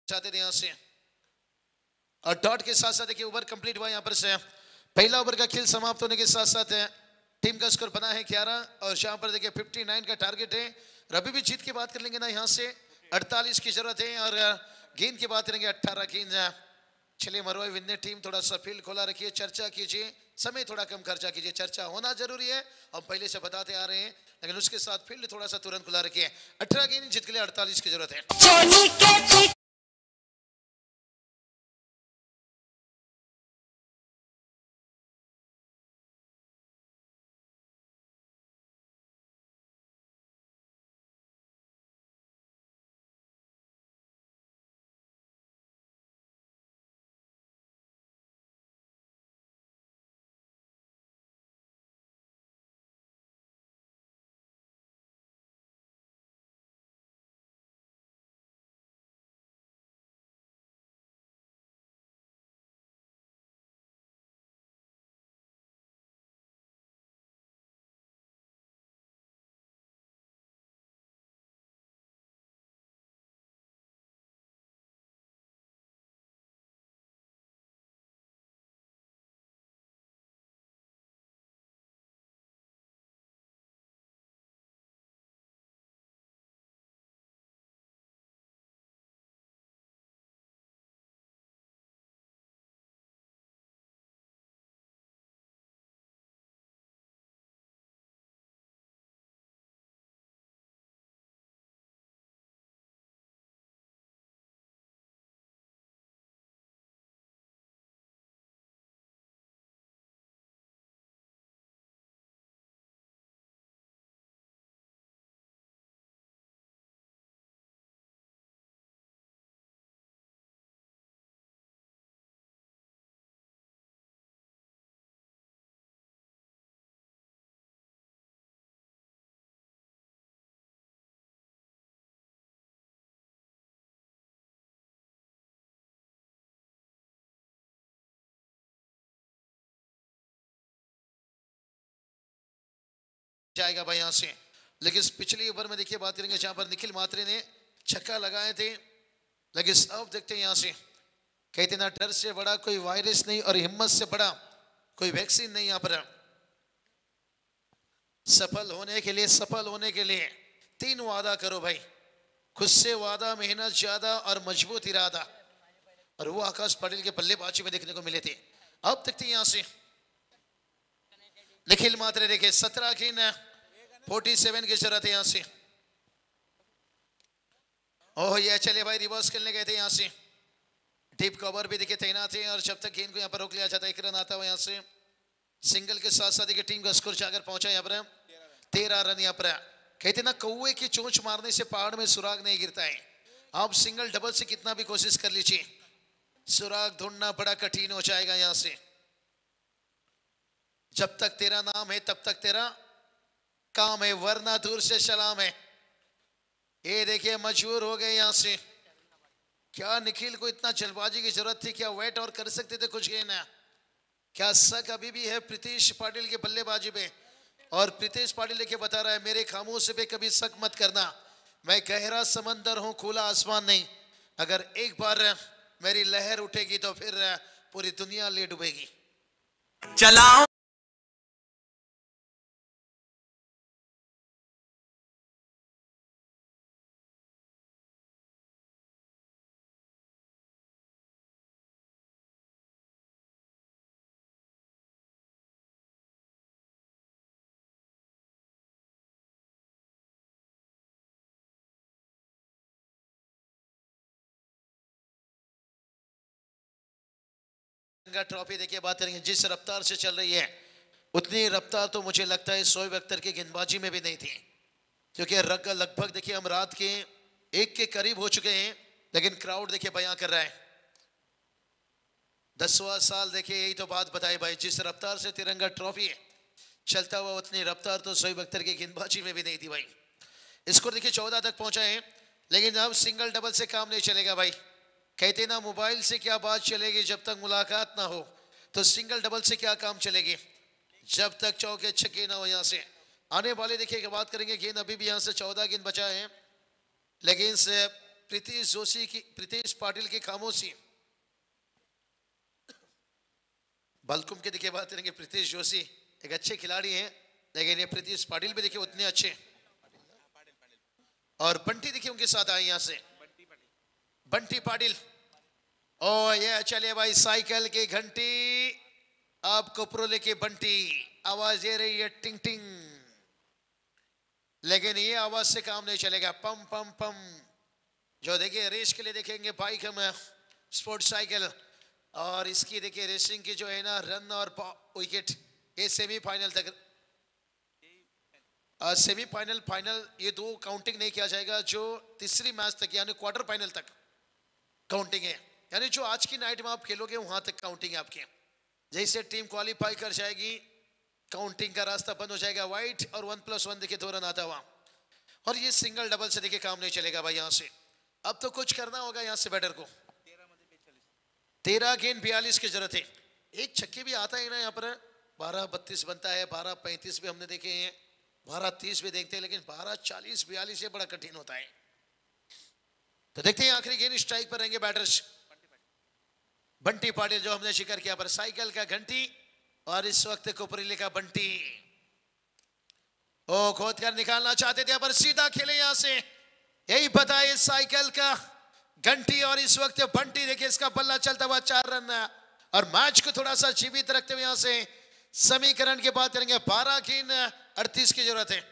चाहते थे यहां से और डॉट के साथ साथ देखिए ओवर कंप्लीट हुआ यहां पर से। पहला ओवर का खेल समाप्त होने के साथ साथ टीम का स्कोर बना है 11 और यहां पर देखिए 59 का टारगेट है। अभी भी जीत की बात कर लेंगे ना यहां से 48 की जरूरत है और गेंद की बात करेंगे 18 गेंद। चलिए मरवाई विन्ने टीम थोड़ा सा फील्ड खोला रखिए, चर्चा कीजिए, समय थोड़ा कम खर्चा कीजिए। चर्चा होना जरूरी है, हम पहले से बताते आ रहे हैं, लेकिन उसके साथ फील्ड थोड़ा सा तुरंत खुला रखिए। 18 गेंद जीत के लिए 48 की जरूरत है। जाएगा भाई यहां से। लेकिन इस पिछली ओवर में देखिए बात करेंगे जहां पर निखिल मात्रे ने छक्का लगाए थे, लेकिन अब देखते हैं यहां से कहते ना डर से बड़ा कोई वायरस नहीं और हिम्मत से बड़ा कोई वैक्सीन नहीं। यहां पर सफल होने के लिए 3 वादा करो भाई, खुद से वादा, मेहनत ज्यादा और मजबूत इरादा। और वो आकाश पाटिल के बल्लेबाजी में देखने को मिले थे। अब देखते हैं यहाँ से निखिल मात्रे देखे 17 गेंद 47 की जरूरत है यहाँ से। ओह ये चले भाई रिवर्स खेलने गए थे यहाँ से, डीप कवर भी देखे तैनात है और जब तक गेंद को यहाँ पर रोक लिया जाता है 1 रन आता हुआ यहाँ से। सिंगल के साथ साथ देखिए टीम का स्कोर जाकर पहुंचा यहाँ पर 13 रन यहाँ पर। कहते ना कौवे की चोंच मारने से पहाड़ में सुराग नहीं गिरता है। आप सिंगल डबल से कितना भी कोशिश कर लीजिए, सुराग ढूंढना बड़ा कठिन हो जाएगा यहाँ से। जब तक तेरा नाम है तब तक तेरा काम है, वरना दूर से सलाम है। ये देखिए मजबूर हो गए यहाँ से। क्या निखिल को इतना जल्दबाजी की जरूरत थी? क्या वेट और कर सकते थे कुछ गेंद? क्या शक अभी भी है प्रीतेश पाटिल के बल्लेबाजी पे? और प्रीतेश पाटिल लेके बता रहा है मेरे खामोश पे कभी शक मत करना, मैं गहरा समंदर हूं, खुला आसमान नहीं। अगर एक बार मेरी लहर उठेगी तो फिर पूरी दुनिया ले डूबेगी। चलाओ ट्रॉफी देखिए बात करेंगे, जिस रफ्तार से चल रही है उतनी रफ्तार तो मुझे लगता है शोएब अख्तर की गेंदबाजी में भी नहीं थी, क्योंकि लगभग देखिए हम रात के 1 के करीब हो चुके हैं, लेकिन क्राउड देखिए बयां कर रहा है। 10वां साल देखिए, यही तो बात बताई भाई, जिस रफ्तार से तिरंगा ट्रॉफी चलता हुआ उतनी रफ्तार तो शोएब अख्तर की गेंदबाजी में भी नहीं थी भाई। स्कोर देखिए 14 तक पहुंचा है, लेकिन अब सिंगल डबल से काम नहीं चलेगा भाई। कहते ना मोबाइल से क्या बात चलेगी जब तक मुलाकात ना हो, तो सिंगल डबल से क्या काम चलेगी जब तक चौके छक्के ना हो। यहाँ से आने वाले देखिए बात करेंगे, गेंद अभी भी यहाँ से 14 गेंद बचा है, लेकिन से प्रीतेश पाटिल की खामोशी। बलकुम के देखिए बात करेंगे, प्रीतेश जोशी एक अच्छे खिलाड़ी हैं, लेकिन ये प्रीतेश पाटिल भी देखिए उतने अच्छे। और बंटी देखिए उनके साथ आए यहाँ से, बंटी पाटिल। ओ ये चले भाई साइकिल की घंटी, अब कोपरो लेके बंटी आवाज दे रही है टिंग टिंग, लेकिन ये आवाज से काम नहीं चलेगा। पम पम पम जो देखिए रेस के लिए देखेंगे बाइक हम स्पोर्ट साइकिल, और इसकी देखिए रेसिंग की जो है ना रन और विकेट, ये सेमीफाइनल तक, सेमीफाइनल फाइनल ये 2 काउंटिंग नहीं किया जाएगा, जो तीसरी मैच तक यानी क्वार्टर फाइनल तक काउंटिंग है, यानी जो आज की नाइट में आप खेलोगे वहां तक काउंटिंग है आपके। जैसे टीम क्वालिफाई कर जाएगी काउंटिंग का रास्ता बंद हो जाएगा। वाइट और 1+1 देखिए 2 रन आता हुआ, और ये सिंगल डबल से देखिए काम नहीं चलेगा भाई। यहाँ से अब तो कुछ करना होगा यहाँ से बैटर को। 13 गेंद 42 की जरूरत है, एक छक्के भी आता है ना यहाँ पर। 12-32 बनता है, 12-35 भी हमने देखे हैं, 12-30 भी देखते हैं, लेकिन 12-40-42 ये बड़ा कठिन होता है। तो देखते हैं आखिरी गेंद स्ट्राइक पर रहेंगे बैटर्स। बंटी पाटिल जो हमने जिक्र किया पर साइकिल का घंटी, और इस वक्त कुपरीले का बंटी ओ खोद कर निकालना चाहते थे पर सीधा खेले यहां से, यही पता है साइकिल का घंटी। और इस वक्त बंटी देखिए इसका बल्ला चलता हुआ 4 रन, और मैच को थोड़ा सा जीवित रखते हुए यहां से समीकरण की बात करेंगे। 12 गेंद 38 की जरूरत है।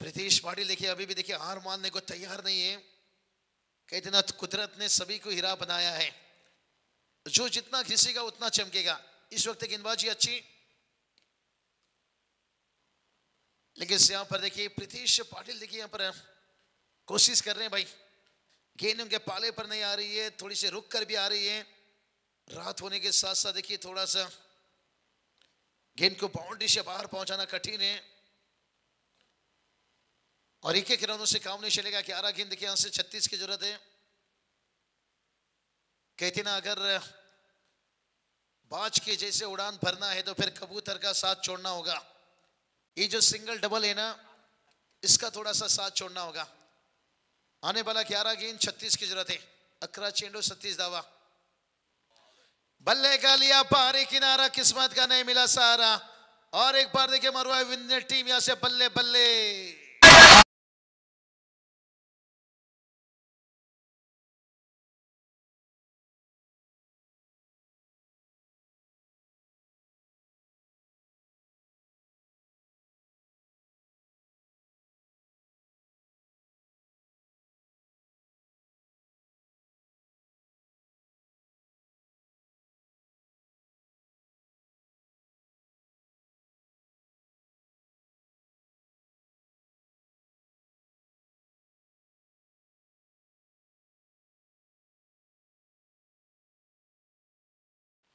प्रीतीश पाटिल देखिए अभी भी देखिए हार मानने को तैयार नहीं है। कहते ना कुदरत ने सभी को हीरा बनाया है, जो जितना घिसेगा उतना चमकेगा। इस वक्त गेंदबाजी अच्छी, लेकिन यहाँ पर देखिए प्रीतीश पाटिल देखिए यहाँ पर कोशिश कर रहे हैं भाई, गेंद उनके पाले पर नहीं आ रही है, थोड़ी सी रुक कर भी आ रही है। रात होने के साथ साथ देखिए थोड़ा सा गेंद को बाउंड्री से बाहर पहुंचाना कठिन है, और एक एक रनों से काम नहीं चलेगा। 11 गेंद देखिए यहां से 36 की जरूरत है। कहते ना अगर बाज के जैसे उड़ान भरना है तो फिर कबूतर का साथ छोड़ना होगा। ये जो सिंगल डबल है ना, इसका थोड़ा सा साथ छोड़ना होगा। आने वाला 11 गेंद 36 की जरूरत है। 11 चेंडू 37 दावा। बल्ले का लिया बाहरी किनारा, किस्मत का नहीं मिला सहारा, और एक बार देखिए मरवा विनर टीम यहां से बल्ले बल्ले।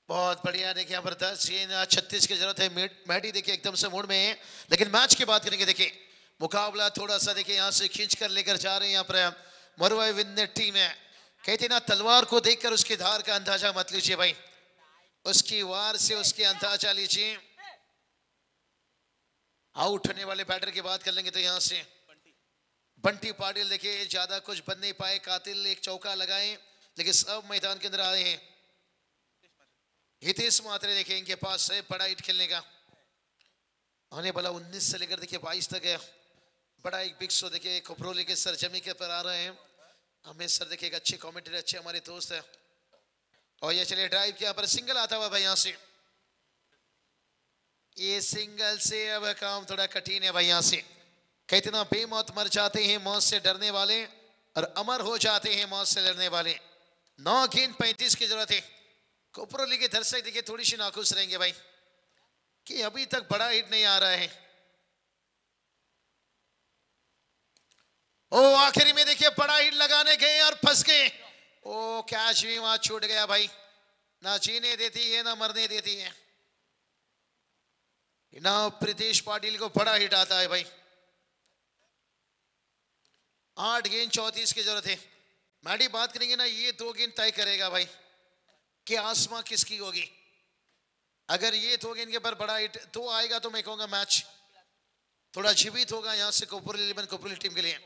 बहुत बढ़िया। देखिए यहाँ पर 10 गेंद 36 की जरूरत है। मैडी देखिए एकदम से मूड में है, लेकिन मैच की बात करेंगे देखिए मुकाबला थोड़ा सा देखिए यहाँ से खींच कर लेकर जा रहे हैं यहाँ पर मरवाई विनर टीम है। कहते ना तलवार को देखकर उसकी धार का अंदाजा मत लीजिए भाई, उसकी वार से उसके अंदाजा लीजिए। आउट होने वाले बैटर की बात कर लेंगे तो यहाँ से बंटी पाटिल देखिए ज्यादा कुछ बन नहीं पाए। कातिल एक चौका लगाए, लेकिन सब मैदान के अंदर आए हैं। हितेश मात्रे देखिए इनके पास है बड़ा हिट खेलने का। आने वाला 19 से लेकर देखिए 22 तक है बड़ा एक बिग शो। देखिए खपरोली के सरजमी के पर आ रहे हैं हमें सर, देखिए एक अच्छे कमेंटेटर, अच्छे हमारे दोस्त है। और ये चलिए ड्राइव के यहाँ पर सिंगल आता हुआ भाई यहाँ से। ये सिंगल से अब काम थोड़ा कठिन है भाई यहाँ से। कहते ना बेमौत मर जाते हैं मौत से डरने वाले, और अमर हो जाते हैं मौत से लड़ने वाले। 9 गेंद 35 की जरूरत है। कोपरोली के दर्शक देखिए थोड़ी सी नाखुश रहेंगे भाई कि अभी तक बड़ा हिट नहीं आ रहा है। ओ आखिरी में देखिए बड़ा हिट लगाने गए और फंस गए। ओ कैच भी वहां छूट गया भाई, ना जीने देती है ना मरने देती है। ना प्रीतीश पाटिल को बड़ा हिट आता है भाई। 8 गेंद 34 की जरूरत है। मैडी बात करेंगे ना, ये 2 गेंद तय करेगा भाई कि आसमां किसकी होगी। अगर ये 2 गेंद के ऊपर बड़ा हिट 2 आएगा तो मैं कहूंगा मैच थोड़ा जीवित होगा यहां से कोपरोली टीम के लिए।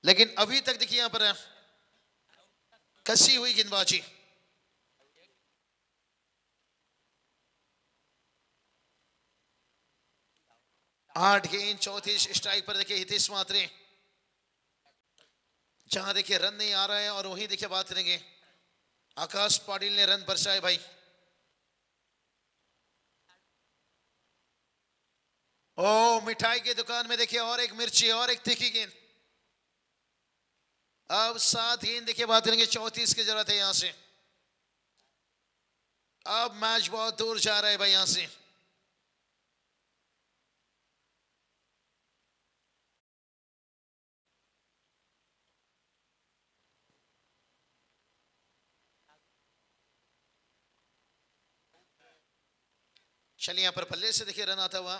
लेकिन अभी तक देखिए यहां पर कसी हुई गेंदबाजी। आठ गेंद 34 स्ट्राइक पर देखिए हितेश मात्रे, जहां देखिए रन नहीं आ रहा है। और वहीं देखिए बात करेंगे आकाश पाटिल ने रन बरसाए भाई। ओ मिठाई की दुकान में देखिए और एक मिर्ची और एक तीखी गेंद। अब 7 गेंद देखिए बात करेंगे 34 की जरूरत है यहां से। अब मैच बहुत दूर जा रहा है भाई यहां से। चलिए यहां पर पल्ले से देखिए रन आता हुआ।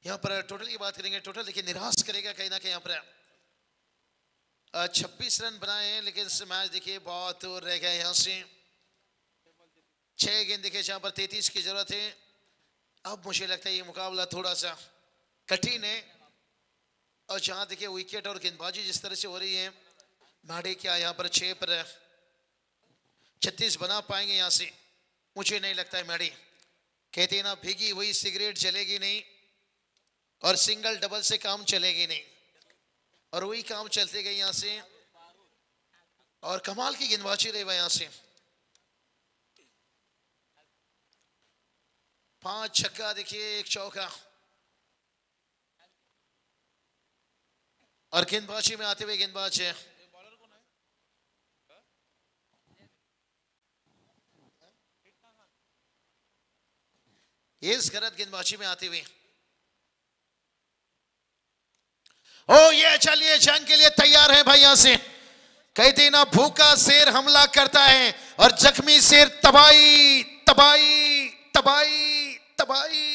यहां पर टोटल की बात करेंगे, टोटल देखिए निराश करेगा कहीं ना कहीं। यहां पर 26 रन बनाए हैं, लेकिन इस मैच देखिए बहुत दूर रह गया यहां से। 6 गेंद देखिए जहां पर 33 की जरूरत है। अब मुझे लगता है ये मुकाबला थोड़ा सा कठिन है। और जहां देखिए विकेट और गेंदबाजी जिस तरह से हो रही है, नाडे क्या यहाँ पर 6 पर 36 बना पाएंगे यहां से, मुझे नहीं लगता है। मैडी कहते हैं ना भीगी हुई सिगरेट जलेगी नहीं, और सिंगल डबल से काम चलेगी नहीं, और वही काम चलते गए यहां से। और कमाल की गेंदबाजी रही यहां से। 5 छक्का देखिए, 1 चौका। और गेंदबाजी में आते हुए गेंदबाज है इस गलत गेंदबाजी में आते हुए। ओ ये चलिए, जंग के लिए तैयार है भाई। यहां से कहते ना, भूखा शेर हमला करता है और जख्मी शेर तबाही तबाही तबाही तबाही।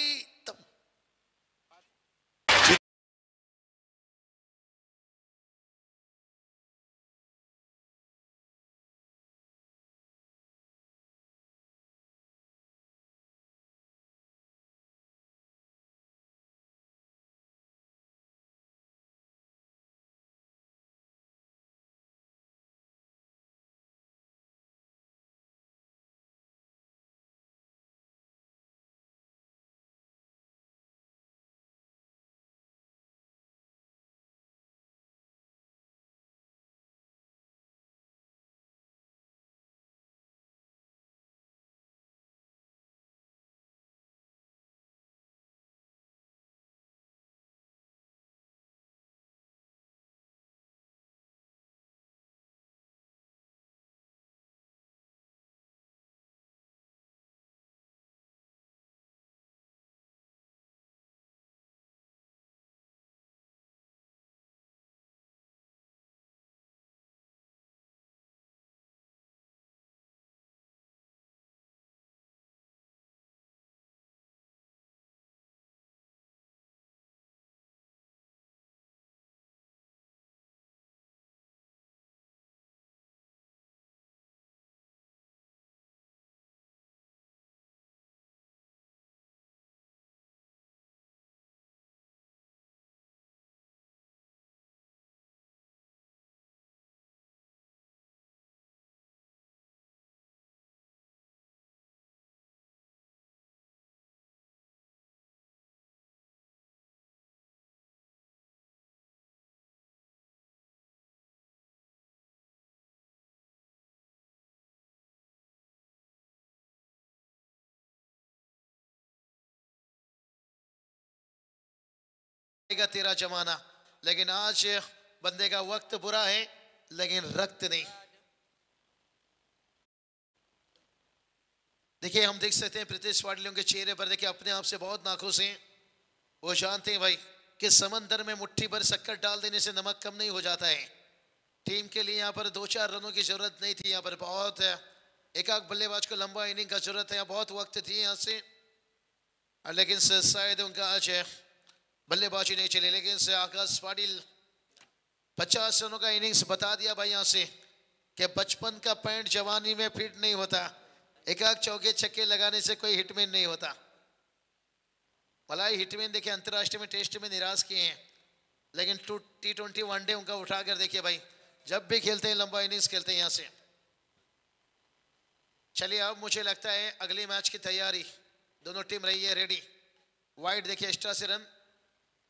तेरा जमाना, लेकिन आज बंदे का वक्त बुरा है लेकिन रक्त नहीं। देखिए हम देख सकते हैं प्रीतेश पाटिल के चेहरे पर देखिए अपने आप से बहुत नाखुश हैं। वो जानते हैं भाई कि समंदर में मुट्ठी भर शक्कर डाल देने से नमक कम नहीं हो जाता है। टीम के लिए यहाँ पर 2-4 रनों की जरूरत नहीं थी। यहाँ पर बहुत एक बल्लेबाज को लंबा इनिंग का जरूरत है, बहुत वक्त थी यहाँ से, लेकिन शायद उनका आज बल्लेबाजी नहीं चली। लेकिन से आकाश पाटिल 50 रनों का इनिंग्स बता दिया भाई यहाँ से कि बचपन का पैंट जवानी में फिट नहीं होता। एक चौके छक्के लगाने से कोई हिटमैन नहीं होता। मलाई हिटमैन देखिए अंतर्राष्ट्रीय में टेस्ट में निराश किए हैं, लेकिन T20 वनडे उनका उठाकर देखिए भाई जब भी खेलते हैं लंबा इनिंग्स खेलते हैं यहाँ से। चलिए अब मुझे लगता है अगले मैच की तैयारी, दोनों टीम रही है रेडी। वाइड देखिए एक्स्ट्रा से रन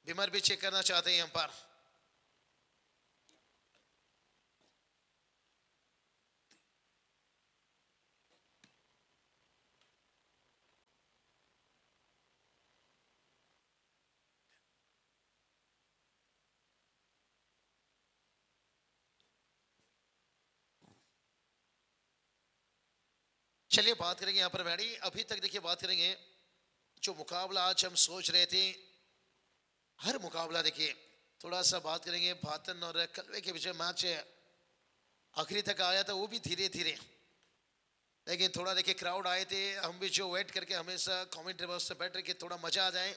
बिमर भी चेक करना चाहते हैं अंपायर। चलिए बात करेंगे यहाँ पर मैडी। अभी तक देखिए बात करेंगे जो मुकाबला आज हम सोच रहे थे, हर मुकाबला देखिए थोड़ा सा बात करेंगे भातन और कलवे के बीच में मैच आखिरी तक आया था, वो भी धीरे धीरे, लेकिन थोड़ा देखिए क्राउड आए थे। हम भी जो वेट करके हमेशा कमेंट्री बॉक्स से बैठ रहे कि थोड़ा मजा आ जाए,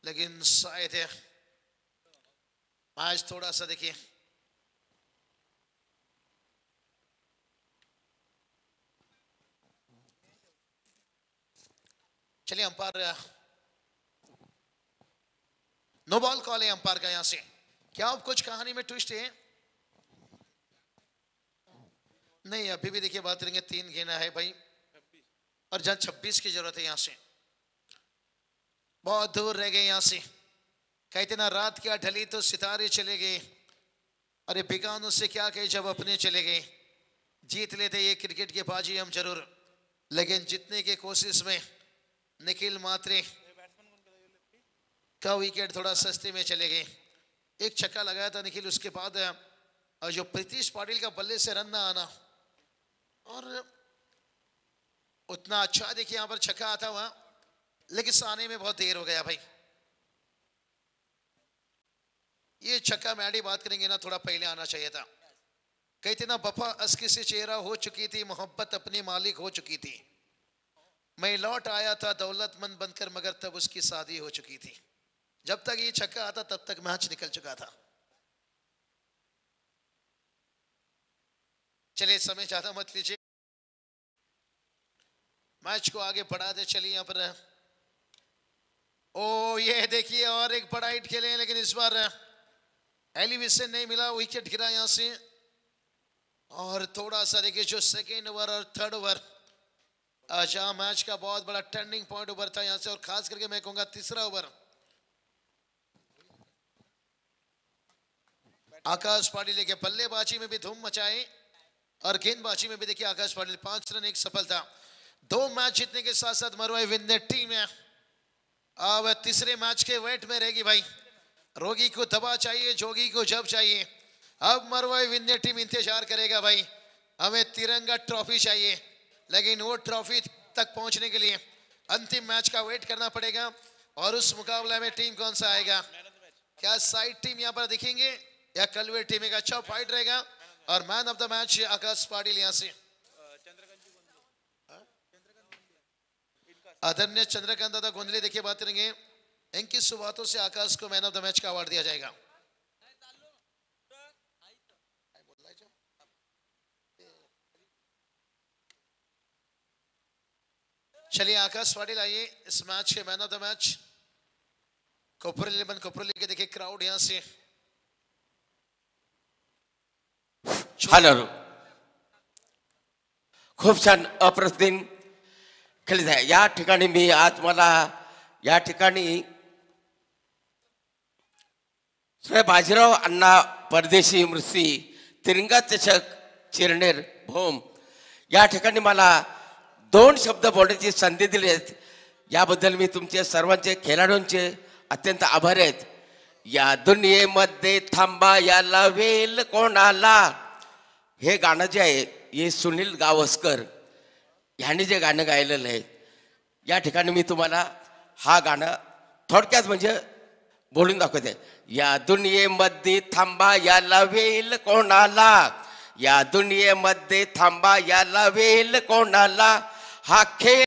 लेकिन शायद मैच थोड़ा सा देखिए चलिए अंपायर नो बॉल कॉल है अंपायर का। यहां से क्या अब कुछ कहानी में ट्विस्ट है? नहीं, अभी भी देखिए बात करेंगे 3 गेंदा है भाई, और जहां 26 की जरूरत है। यहां से बहुत दूर रह गए। यहां से कहते ना रात क्या ढली तो सितारे चले गए, अरे बिगानों से क्या कहे जब अपने चले गए। जीत लेते ये क्रिकेट की बाजी हम जरूर, लेकिन जीतने की कोशिश में निखिल मात्रे का विकेट थोड़ा सस्ते में चले गए। एक छक्का लगाया था निखिल, उसके बाद जो प्रीतिश पाटिल का बल्ले से रन ना आना और उतना अच्छा देखिए यहां पर छक्का आता हुआ, लेकिन आने में बहुत देर हो गया भाई। ये छक्का मैडी बात करेंगे ना, थोड़ा पहले आना चाहिए था। कहते ना वफा अस्की से चेहरा हो चुकी थी, मोहब्बत अपनी मालिक हो चुकी थी। मैं लौट आया था दौलतमंद बनकर, मगर तब उसकी शादी हो चुकी थी। जब तक ये छक्का आता तब तक मैच निकल चुका था। चलिए समय ज्यादा मत लीजिए, मैच को आगे बढ़ा दे। चलिए यहां पर ओ ये देखिए और एक बड़ा हिट खेले, लेकिन इस बार एलिवेशन नहीं मिला, विकेट गिरा यहां से। और थोड़ा सा देखिए जो सेकेंड ओवर और थर्ड ओवर, जहां मैच का बहुत बड़ा टर्निंग पॉइंट ओवर था यहां से, और खास करके मैं कहूंगा तीसरा ओवर आकाश पाटिल के बल्लेबाजी में भी धूम मचाए और गेंदबाजी में भी देखिए आकाश पाटिल 5 रन एक सफलता। 2 मैच जीतने के साथ साथ मरवाई विन टीम है अब तीसरे मैच के वेट में रहेगी भाई। रोगी को दवा चाहिए, जोगी को जब चाहिए। अब मरवाई विन टीम इंतजार करेगा भाई, हमें तिरंगा ट्रॉफी चाहिए, लेकिन वो ट्रॉफी तक पहुंचने के लिए अंतिम मैच का वेट करना पड़ेगा। और उस मुकाबले में टीम कौन सा आएगा? क्या साइड टीम यहां पर दिखेंगे या कलवे टीम? एक अच्छा फाइट रहेगा और मैन ऑफ द मैच आकाश पाटिल यहां से आदरणीय चंद्रकांत दादा गोंदले देखिए बात करेंगे। इनकी शुरुआतों से आकाश को मैन ऑफ द मैच का अवार्ड दिया जाएगा। चलिए आकाश पाटिल आइए इस मैच के man of the match. Koparli 11 Koparli के देखिए क्राउड यहां से हॅलो, खूप छान अप्रतिम खेळत आहे या ठिकाणी। मी आज मला या ठिकाणी श्री बाजीराव अण्णा परदेशी मृषी तिरंगा चषक चिरनेर भोम या ठिकाणी मला 2 शब्द बोलण्याची संधी दिली आहेत, याबद्दल मी तुमचे सर्वांचे खेळाडूंचे अत्यंत आभारी आहेत। या दुनियेमध्ये थांबा याला वेल कोणाला, हे गाणं जे आहे हे सुनील गावस्कर ह्यांनी जे गाणं गायलेलं आहे, या ठिकाणी मी तुम्हाला हा गाणं थोडक्यात म्हणजे बोलून दाखवते। या दुनियेमध्ये थांबा याला वेल कोणाला, या दुनियेमध्ये थांबा याला वेल कोणाला, हा खेळ